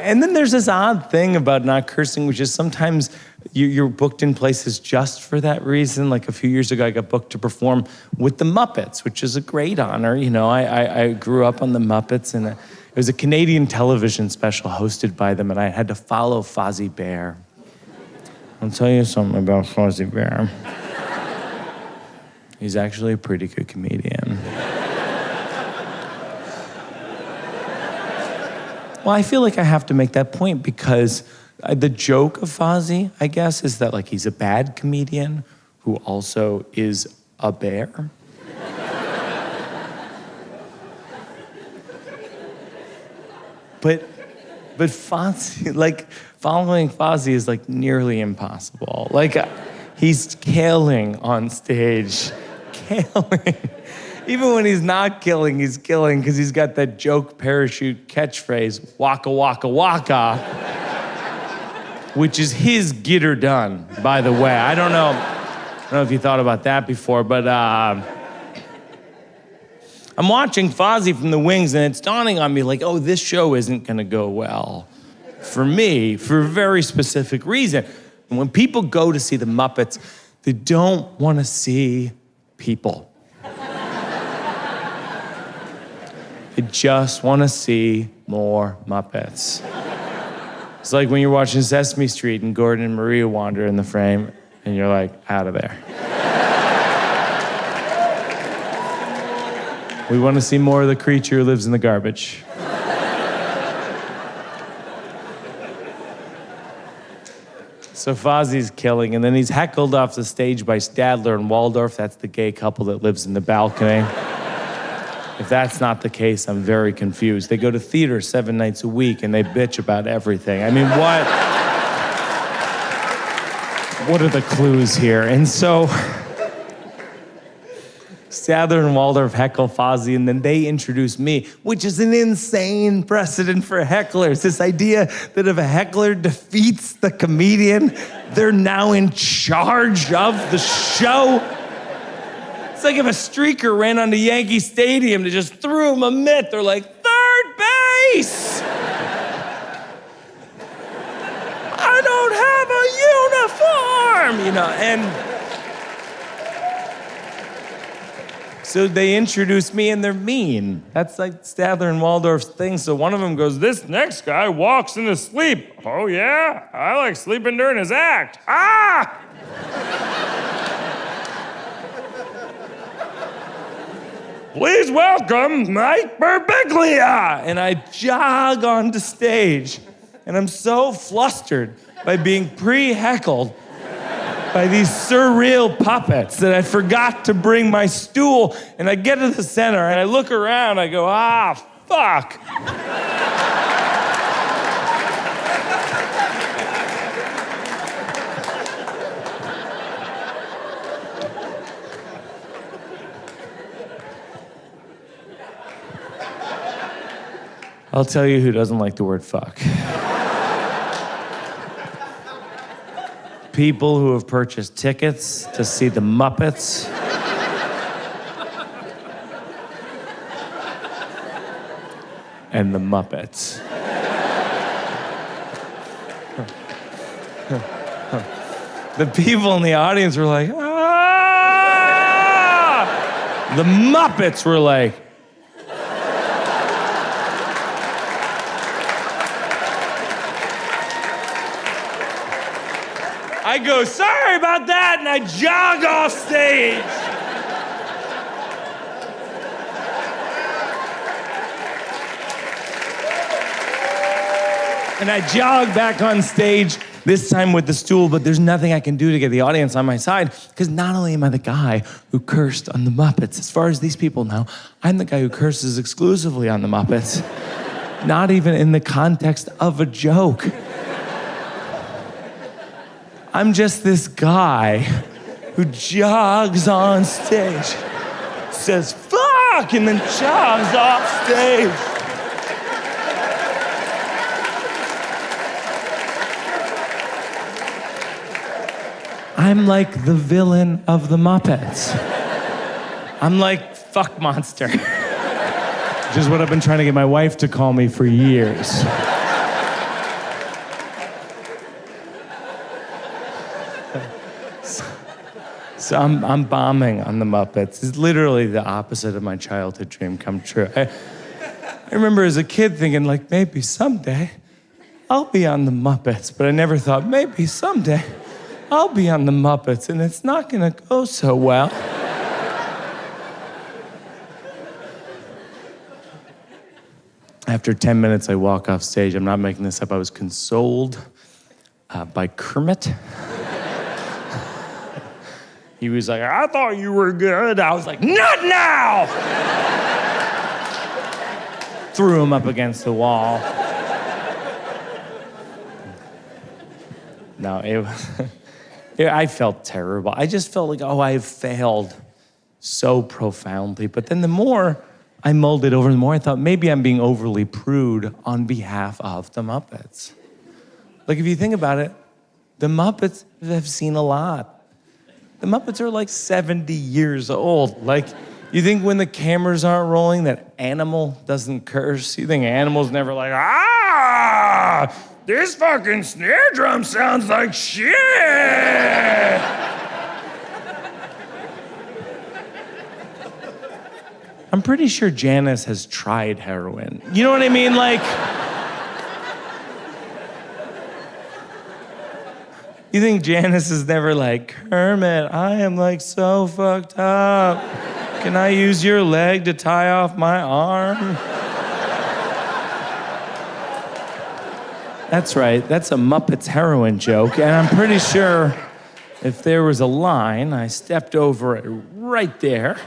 And then there's this odd thing about not cursing, which is sometimes you're booked in places just for that reason. Like a few years ago, I got booked to perform with the Muppets, which is a great honor. You know, I grew up on the Muppets, and it was a Canadian television special hosted by them, and I had to follow Fozzie Bear. I'll tell you something about Fozzie Bear. He's actually a pretty good comedian. Well, I feel like I have to make that point because the joke of Fozzie, I guess, is that like he's a bad comedian who also is a bear. But Fozzie, like following Fozzie is like nearly impossible. Like he's killing on stage, killing. Even when he's not killing, he's killing because he's got that joke parachute catchphrase, waka, waka, waka, which is his get her done, by the way. I don't know if you thought about that before, but I'm watching Fozzie from the wings, and it's dawning on me like, oh, this show isn't going to go well for me for a very specific reason. And when people go to see the Muppets, they don't want to see people. They just want to see more Muppets. It's like when you're watching Sesame Street and Gordon and Maria wander in the frame, and you're like, out of there. We want to see more of the creature who lives in the garbage. So Fozzie's killing, and then he's heckled off the stage by Stadler and Waldorf. That's the gay couple that lives in the balcony. If that's not the case, I'm very confused. They go to theater 7 nights a week, and they bitch about everything. I mean, what are the clues here? And so Stadler and Waldorf heckle Fozzie, and then they introduce me, which is an insane precedent for hecklers. This idea that if a heckler defeats the comedian, they're now in charge of the show. It's like if a streaker ran onto Yankee Stadium to just threw him a mitt. They're like, third base! I don't have a uniform! You know, and so they introduce me and they're mean. That's like Stadler and Waldorf's thing. So one of them goes, this next guy walks in his sleep. Oh yeah? I like sleeping during his act. Ah! Please welcome Mike Birbiglia. And I jog onto stage, and I'm so flustered by being pre-heckled by these surreal puppets that I forgot to bring my stool, and I get to the center, and I look around, I go, fuck. I'll tell you who doesn't like the word fuck. People who have purchased tickets to see the Muppets. And the Muppets. The people in the audience were like, ah! The Muppets were like, I go, sorry about that, and I jog off stage. And I jog back on stage, this time with the stool, but there's nothing I can do to get the audience on my side, because not only am I the guy who cursed on the Muppets, as far as these people know, I'm the guy who curses exclusively on the Muppets, not even in the context of a joke. I'm just this guy who jogs on stage, says, fuck, and then jogs off stage. I'm like the villain of the Muppets. I'm like fuck monster, which is what I've been trying to get my wife to call me for years. So I'm bombing on the Muppets. It's literally the opposite of my childhood dream come true. I remember as a kid thinking, like, maybe someday I'll be on the Muppets, but I never thought, maybe someday I'll be on the Muppets, and it's not gonna go so well. After 10 minutes, I walk off stage. I'm not making this up. I was consoled by Kermit. He was like, I thought you were good. I was like, not now! Threw him up against the wall. No, it was... I felt terrible. I just felt like, oh, I've failed so profoundly. But then the more I mulled it over, the more I thought maybe I'm being overly prude on behalf of the Muppets. Like, if you think about it, the Muppets have seen a lot. The Muppets are like 70 years old. Like, you think when the cameras aren't rolling that Animal doesn't curse? You think Animal's never like, this fucking snare drum sounds like shit! I'm pretty sure Janice has tried heroin. You know what I mean? Like, you think Janice is never like, Kermit, I am like so fucked up. Can I use your leg to tie off my arm? That's right, that's a Muppets heroin joke, and I'm pretty sure if there was a line, I stepped over it right there.